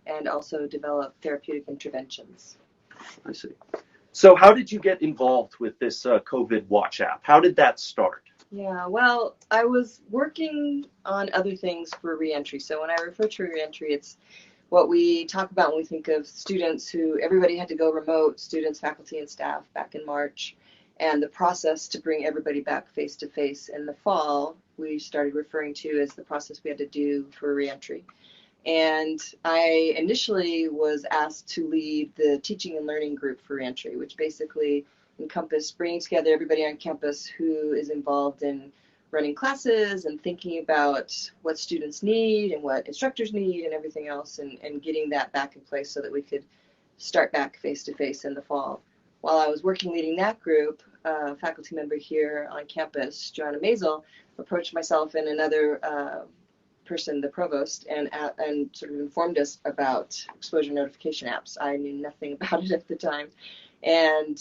and also develop therapeutic interventions. I see. So how did you get involved with this COVID Watch app? How did that start? Yeah, well, I was working on other things for reentry. So when I refer to reentry, it's what we talk about when we think of students who everybody had to go remote, students, faculty, and staff back in March. And the process to bring everybody back face to face in the fall, we started referring to as the process we had to do for reentry. And I initially was asked to lead the teaching and learning group for reentry, which basically encompassed bringing together everybody on campus who is involved in running classes and thinking about what students need and what instructors need and everything else, and getting that back in place so that we could start back face to face in the fall. While I was working leading that group, a faculty member here on campus, Joanna Maisel, approached myself and another person, the provost, and sort of informed us about exposure notification apps. I knew nothing about it at the time, and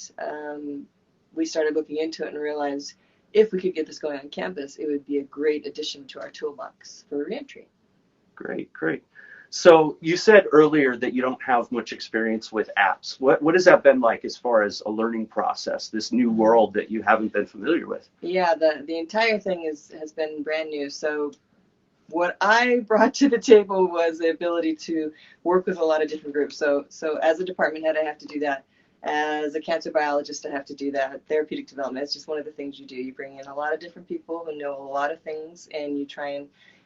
we started looking into it and realized if we could get this going on campus, it would be a great addition to our toolbox for reentry. Great, great. So you said earlier that you don't have much experience with apps. What has that been like as far as a learning process, this new world that you haven't been familiar with? Yeah, the entire thing has been brand new. So what I brought to the table was the ability to work with a lot of different groups. So as a department head, I have to do that. As a cancer biologist, I have to do that. Therapeutic development, it's just one of the things you do. You bring in a lot of different people who know a lot of things, and you try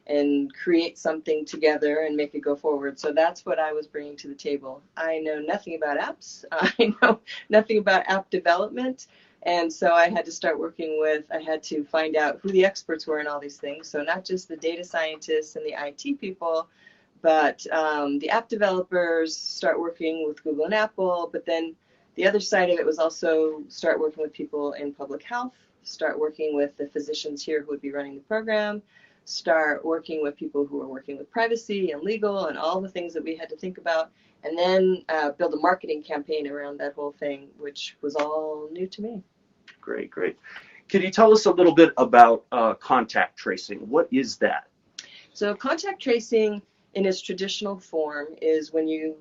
and create something together and make it go forward. So that's what I was bringing to the table. I know nothing about apps. I know nothing about app development. And so I had to start working with, I had to find out who the experts were in all these things. So not just the data scientists and the IT people, but the app developers, start working with Google and Apple. But then the other side of it was also start working with people in public health, start working with the physicians here who would be running the program, start working with people who are working with privacy and legal and all the things that we had to think about, and then build a marketing campaign around that whole thing, which was all new to me. Great, great. Can you tell us a little bit about contact tracing? What is that? So contact tracing in its traditional form is when you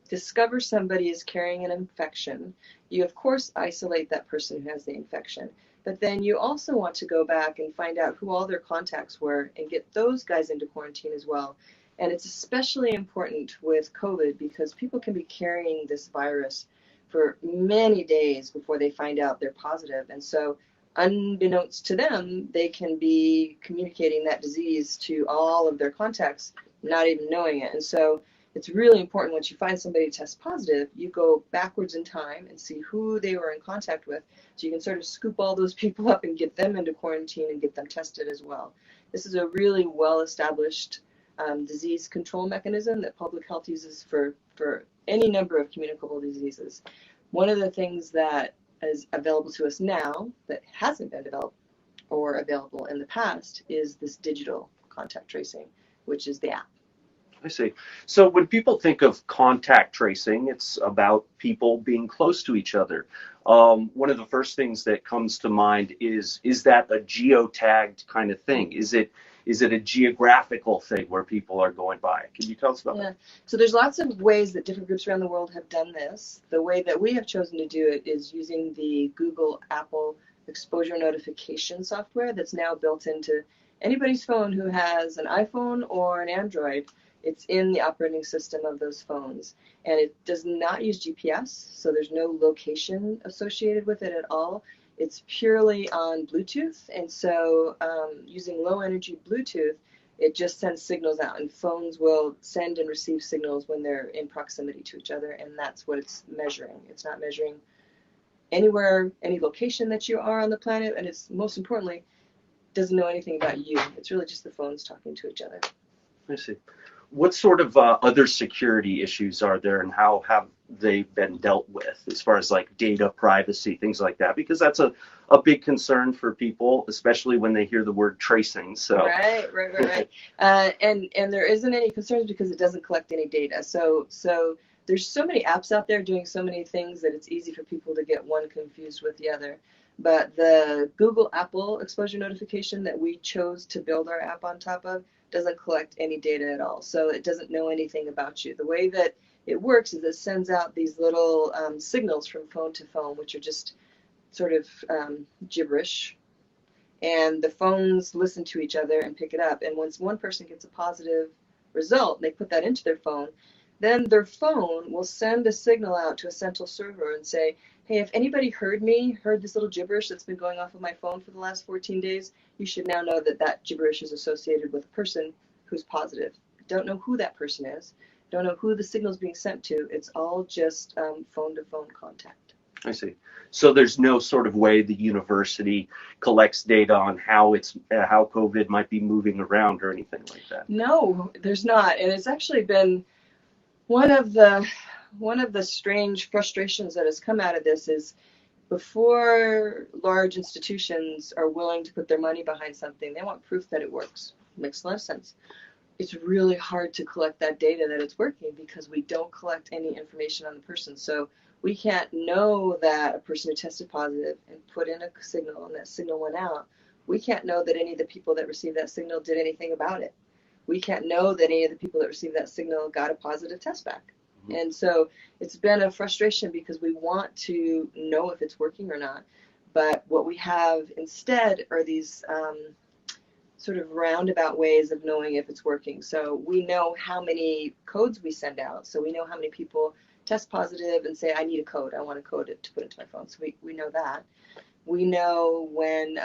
discover somebody is carrying an infection, you of course isolate that person who has the infection, but then you also want to go back and find out who all their contacts were and get those guys into quarantine as well. And it's especially important with COVID because people can be carrying this virus for many days before they find out they're positive. And so unbeknownst to them, they can be communicating that disease to all of their contacts, not even knowing it. And so it's really important once you find somebody who tests positive, you go backwards in time and see who they were in contact with, so you can sort of scoop all those people up and get them into quarantine and get them tested as well. This is a really well-established disease control mechanism that public health uses for any number of communicable diseases. One of the things that is available to us now that hasn't been developed or available in the past is this digital contact tracing, which is the app. I see. So when people think of contact tracing, it's about people being close to each other. One of the first things that comes to mind is that a geotagged kind of thing? Is it a geographical thing where people are going by? Can you tell us about that? So there's lots of ways that different groups around the world have done this. The way that we have chosen to do it is using the Google Apple exposure notification software that's now built into anybody's phone who has an iPhone or an Android. It's in the operating system of those phones, and it does not use GPS, so there's no location associated with it at all. It's purely on Bluetooth, and so using low energy Bluetooth, it just sends signals out, and phones will send and receive signals when they're in proximity to each other, and that's what it's measuring. It's not measuring anywhere, any location that you are on the planet, and it's most importantly, doesn't know anything about you. It's really just the phones talking to each other. I see. What sort of other security issues are there, and how have they been dealt with as far as like data privacy, things like that? Because that's a big concern for people, especially when they hear the word tracing. So Right. And there isn't any concerns because it doesn't collect any data. So there's so many apps out there doing so many things that it's easy for people to get one confused with the other. But the Google Apple exposure notification that we chose to build our app on top of doesn't collect any data at all. So it doesn't know anything about you. The way that it works is it sends out these little signals from phone to phone, which are just sort of gibberish. And the phones listen to each other and pick it up. And once one person gets a positive result, they put that into their phone, then their phone will send a signal out to a central server and say, hey, if anybody heard this little gibberish that's been going off of my phone for the last 14 days, you should now know that that gibberish is associated with a person who's positive. Don't know who that person is. Don't know who the signal's being sent to. It's all just phone-to-phone contact. I see. So there's no sort of way the university collects data on how how COVID might be moving around or anything like that. No, there's not, and it's actually been one of the strange frustrations that has come out of this is before large institutions are willing to put their money behind something, they want proof that it works. Makes a lot of sense. It's really hard to collect that data that it's working because we don't collect any information on the person. So we can't know that a person who tested positive and put in a signal and that signal went out. We can't know that any of the people that received that signal did anything about it. We can't know that any of the people that received that signal got a positive test back. Mm-hmm. And so it's been a frustration because we want to know if it's working or not. But what we have instead are these sort of roundabout ways of knowing if it's working. So we know how many codes we send out. So we know how many people test positive and say, I need a code. I want a code to put into my phone. So we know that. We know when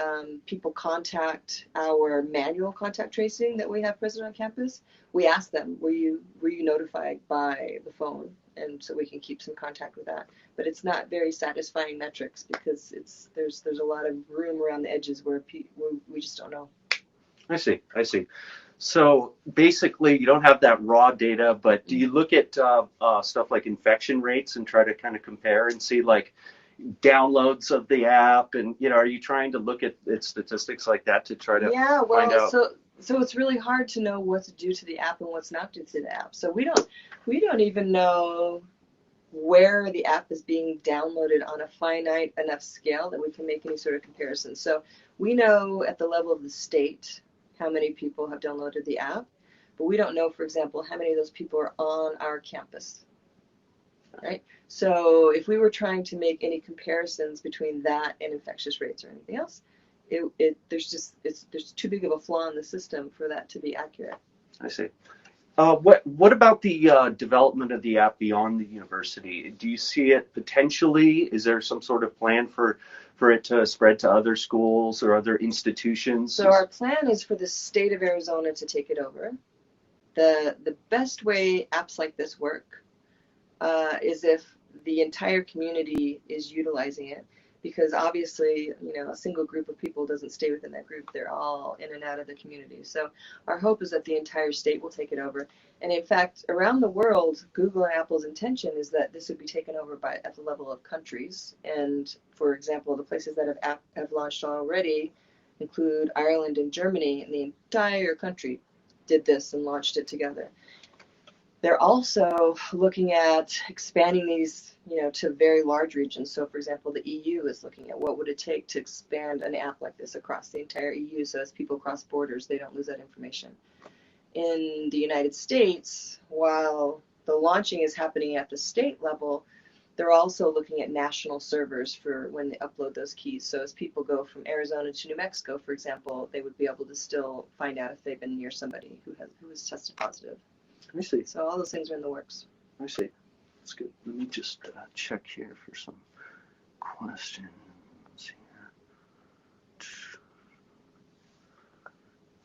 people contact our manual contact tracing that we have present on campus, we ask them, were you notified by the phone? And so we can keep some contact with that. But it's not very satisfying metrics because there's a lot of room around the edges where we just don't know. I see. So basically, you don't have that raw data, but do you look at stuff like infection rates and try to kind of compare and see like downloads of the app, and are you trying to look at statistics like that to try to find out? So it's really hard to know what's due to the app and what's not due to the app. So we don't even know where the app is being downloaded on a finite enough scale that we can make any sort of comparison. So we know at the level of the state how many people have downloaded the app, but we don't know, for example, how many of those people are on our campus, right? So if we were trying to make any comparisons between that and infectious rates or anything else, there's too big of a flaw in the system for that to be accurate. I see. What about the development of the app beyond the university? Do you see it potentially? Is there some sort of plan for it to spread to other schools or other institutions? So our plan is for the state of Arizona to take it over. The best way apps like this work is if the entire community is utilizing it, because obviously, a single group of people doesn't stay within that group. They're all in and out of the community. So our hope is that the entire state will take it over. And in fact, around the world, Google and Apple's intention is that this would be taken over at the level of countries. And for example, the places that have launched already include Ireland and Germany, and the entire country did this and launched it together. They're also looking at expanding these, to very large regions. So, for example, the EU is looking at what would it take to expand an app like this across the entire EU, so as people cross borders, they don't lose that information. In the United States, while the launching is happening at the state level, they're also looking at national servers for when they upload those keys. So as people go from Arizona to New Mexico, for example, they would be able to still find out if they've been near somebody who has tested positive. I see. So all those things are in the works. I see. That's good. Let me just check here for some questions. Let's see here.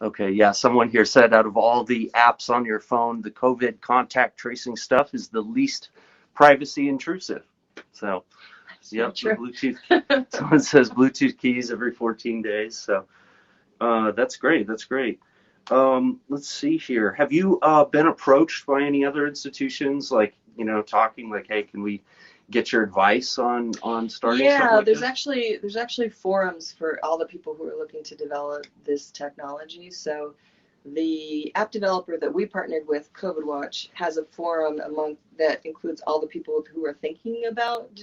Okay, yeah, someone here said out of all the apps on your phone, the COVID contact tracing stuff is the least privacy intrusive. So, yep, the Bluetooth. Someone says Bluetooth keys every 14 days. So, that's great. That's great. Let's see here. Have you been approached by any other institutions, like, talking like, hey, can we get your advice on starting something like there's actually forums for all the people who are looking to develop this technology. So the app developer that we partnered with, COVID Watch, has a forum that includes all the people who are thinking about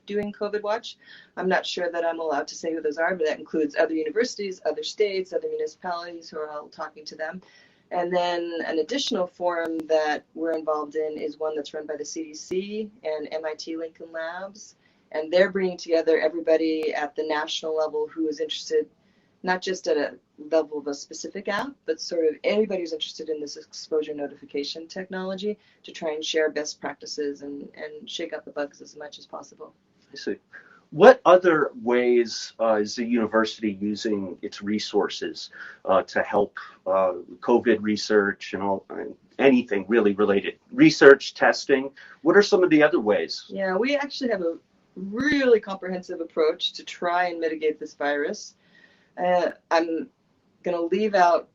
doing COVID Watch. I'm not sure that I'm allowed to say who those are, but that includes other universities, other states, other municipalities who are all talking to them. And then an additional forum that we're involved in is one that's run by the CDC and MIT Lincoln Labs. And they're bringing together everybody at the national level who is interested, not just at a level of a specific app, but sort of anybody who's interested in this exposure notification technology to try and share best practices and shake up the bugs as much as possible. I see. What other ways is the university using its resources to help COVID research and anything really related? Research, testing, what are some of the other ways? Yeah, we actually have a really comprehensive approach to try and mitigate this virus. I'm going to leave out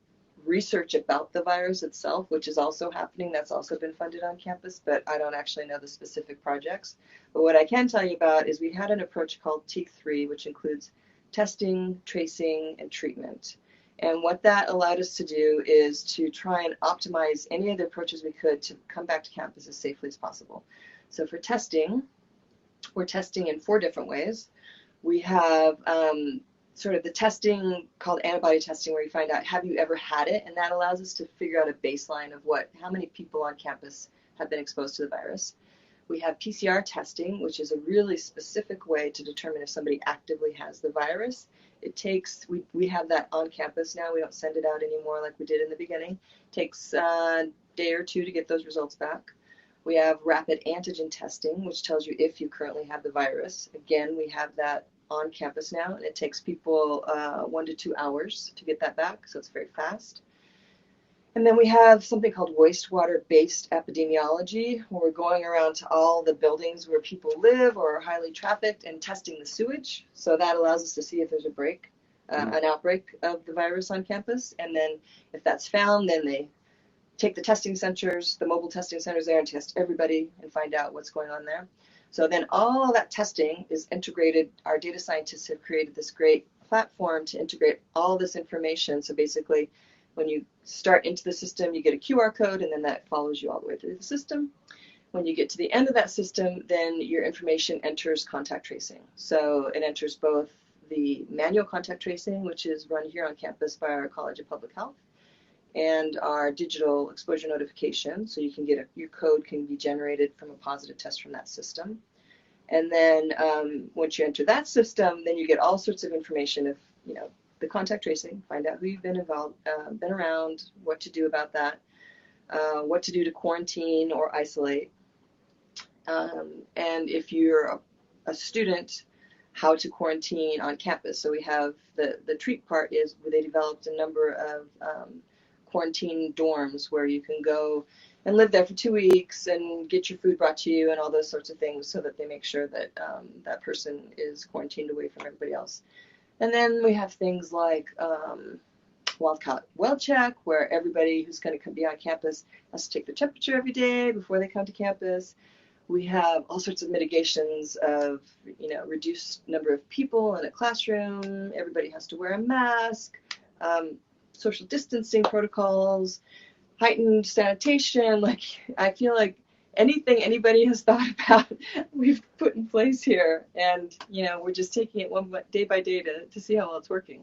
research about the virus itself, which is also happening. That's also been funded on campus, but I don't actually know the specific projects. But what I can tell you about is we had an approach called TEAC3, which includes testing, tracing, and treatment. And what that allowed us to do is to try and optimize any of the approaches we could to come back to campus as safely as possible. So for testing, we're testing in 4 different ways. We have sort of the testing called antibody testing, where you find out, have you ever had it? And that allows us to figure out a baseline of how many people on campus have been exposed to the virus. We have PCR testing, which is a really specific way to determine if somebody actively has the virus. We have that on campus now. We don't send it out anymore like we did in the beginning. It takes a day or 2 to get those results back. We have rapid antigen testing, which tells you if you currently have the virus. Again, we have that on campus now, and it takes people 1 to 2 hours to get that back, so it's very fast. And then we have something called wastewater-based epidemiology, where we're going around to all the buildings where people live or are highly trafficked and testing the sewage. So that allows us to see if there's an outbreak of the virus on campus. And then if that's found, then they take the testing centers, the mobile testing centers there, and test everybody and find out what's going on there. So then all that testing is integrated. Our data scientists have created this great platform to integrate all this information. So basically, when you start into the system, you get a QR code, and then that follows you all the way through the system. When you get to the end of that system, then your information enters contact tracing. So it enters both the manual contact tracing, which is run here on campus by our College of Public Health, and our digital exposure notification. So you can get your code can be generated from a positive test from that system. And then once you enter that system, then you get all sorts of information of, the contact tracing, find out who you've been involved, been around, what to do about that, what to do to quarantine or isolate. And if you're a student, how to quarantine on campus. So we have the treat part is where they developed a number of quarantine dorms where you can go and live there for 2 weeks and get your food brought to you and all those sorts of things, so that they make sure that that person is quarantined away from everybody else. And then we have things like wildcat well check, where everybody who's going to be on campus has to take their temperature every day before they come to campus. We have all sorts of mitigations of, reduced number of people in a classroom. Everybody has to wear a mask, social distancing protocols, heightened sanitation. Like, I feel like anything anybody has thought about, we've put in place here. And, we're just taking it one day by day to see how well it's working.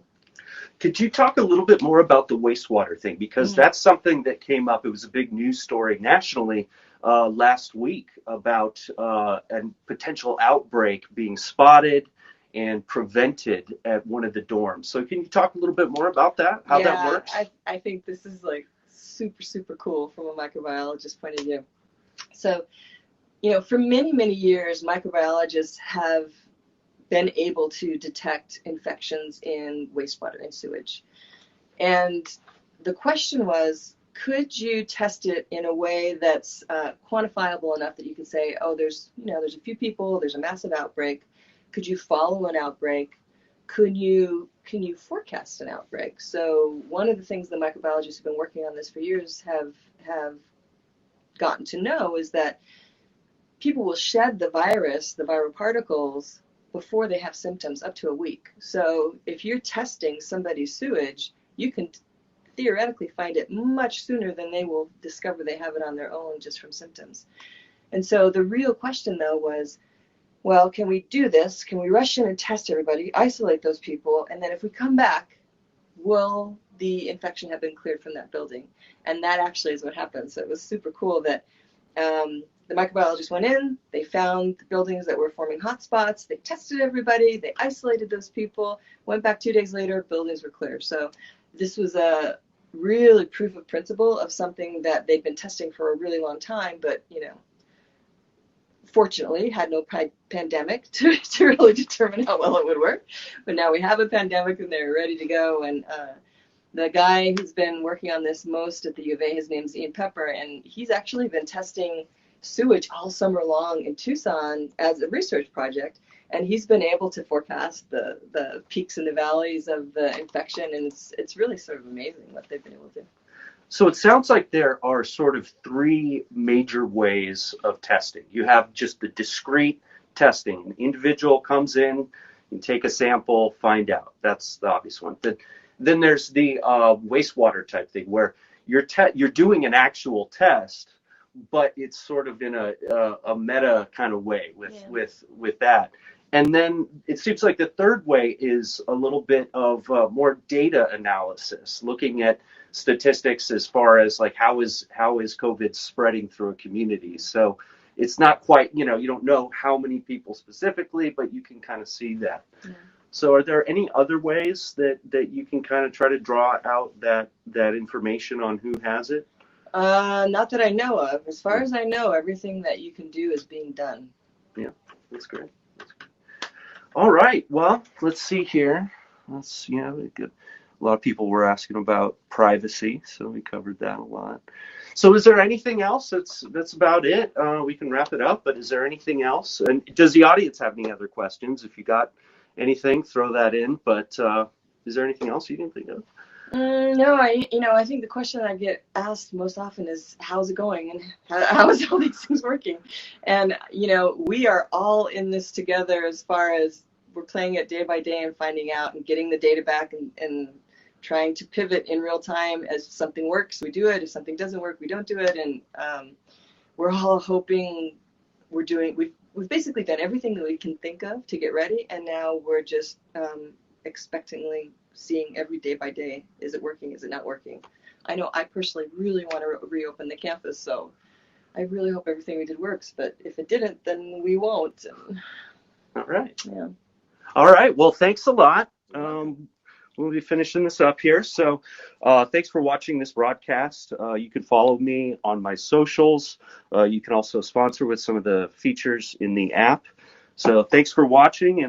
Could you talk a little bit more about the wastewater thing? Because that's something that came up. It was a big news story nationally last week about a potential outbreak being spotted and prevented at one of the dorms. So can you talk a little bit more about that, how that works? I think this is like super, super cool from a microbiologist point of view. So, for many, many years, microbiologists have been able to detect infections in wastewater and sewage. And the question was, could you test it in a way that's quantifiable enough that you can say, oh, there's a few people, there's a massive outbreak. Could you follow an outbreak? Can you forecast an outbreak? So one of the things the microbiologists who've been working on this for years have gotten to know is that people will shed the virus, the viral particles, before they have symptoms, up to a week. So if you're testing somebody's sewage, you can theoretically find it much sooner than they will discover they have it on their own just from symptoms. And so the real question, though, was, well, can we do this? Can we rush in and test everybody, isolate those people, and then if we come back, will the infection have been cleared from that building? And that actually is what happened. So it was super cool that the microbiologists went in, they found the buildings that were forming hotspots, they tested everybody, they isolated those people, went back 2 days later, buildings were clear. So this was a really proof of principle of something that they'd been testing for a really long time, but, fortunately had no pandemic to really determine how well it would work. But now we have a pandemic and they're ready to go. And the guy who's been working on this most at the U of A, his name's Ian Pepper, and he's actually been testing sewage all summer long in Tucson as a research project. And he's been able to forecast the peaks and the valleys of the infection. And it's really sort of amazing what they've been able to do. So it sounds like there are sort of three major ways of testing. You have just the discrete testing. An individual comes in, you take a sample, find out. That's the obvious one. Then there's the wastewater type thing where you're doing an actual test, but it's sort of in a meta kind of way with that. And then it seems like the third way is a little bit of more data analysis, looking at statistics as far as like how is COVID spreading through a community. So it's not quite, you don't know how many people specifically, but you can kind of see that. Yeah. So are there any other ways that you can kind of try to draw out that information on who has it? Not that I know of. As far as I know, everything that you can do is being done. Yeah, that's great. All right. Well, let's see here. A lot of people were asking about privacy, so we covered that a lot. So is there anything else? That's about it. We can wrap it up, but is there anything else? And does the audience have any other questions? If you got anything, throw that in. But is there anything else you can think of? No, I think the question I get asked most often is, how's it going? And how is all these things working? And, we are all in this together as far as we're playing it day by day and finding out and getting the data back and trying to pivot in real time. As something works, we do it. If something doesn't work, we don't do it. And we're all hoping we've basically done everything that we can think of to get ready. And now we're just expectantly seeing every day by day, is it working, is it not working? I know I personally really want to reopen the campus, so I really hope everything we did works, but if it didn't, then we won't. All right. Yeah. All right. Well, thanks a lot. We'll be finishing this up here. So thanks for watching this broadcast. You can follow me on my socials. You can also sponsor with some of the features in the app. So thanks for watching. And